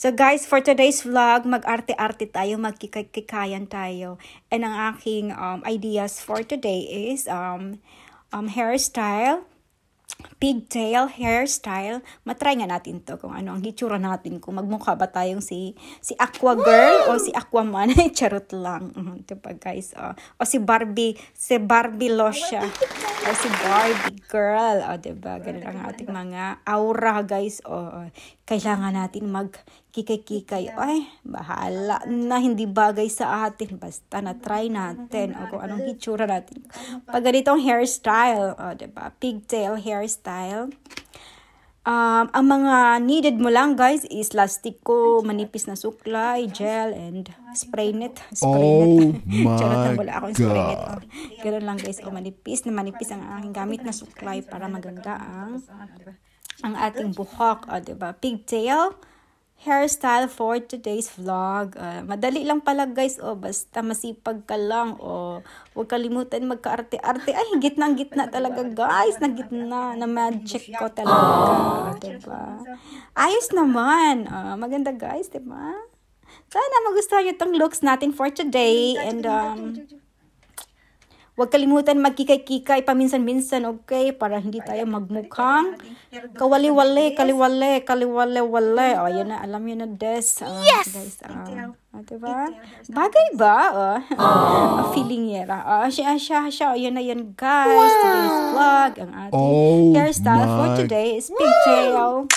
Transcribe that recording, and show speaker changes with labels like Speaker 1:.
Speaker 1: So guys, for today's vlog, mag-arte-arte tayo, magkikayan tayo. And ang aking ideas for today is hairstyle, pigtail hairstyle. Matry nga natin to kung ano ang hitsura natin, kung magmukha ba tayong si Aqua Girl o si Aquaman. Charot lang. Diba guys? O si Barbie Losha. O si Barbie Girl. O diba? Ganun ang ating mga aura guys. O kailangan natin magkikay-kikay. Ay, bahala na, hindi bagay sa atin. Basta na-try natin. O kung anong hitsura natin. Pag ganitong hairstyle. O diba? Pigtail hairstyle. Ang mga needed mo lang guys is lastiko, manipis na suklay, gel, and spray net.
Speaker 2: Oh my
Speaker 1: Charot, wala akong spray net.
Speaker 2: God.
Speaker 1: Ganun lang guys, manipis ang aking gamit na suklay para maganda ang ating buhok. Diba? Pigtail hairstyle for today's vlog. Madali lang pala guys. Basta masipag ka lang. Huwag kalimutan magka-arte-arte. Ay, gitna talaga guys. Gitna na magic ko talaga. Diba? Ayos naman. Maganda guys, diba? Sana magustuhan nyo itong looks natin for today. And huwag kalimutan magkikay-kikay paminsan-minsan, okay? Para hindi tayo magmukhang kaliwale. O, yan na, alam yun na des. Yes! Guys, diba? Bagay ba? Feeling yera. Siya. Yun na yun, guys. Today's vlog. Ang ating hairstyle for today is pigtail.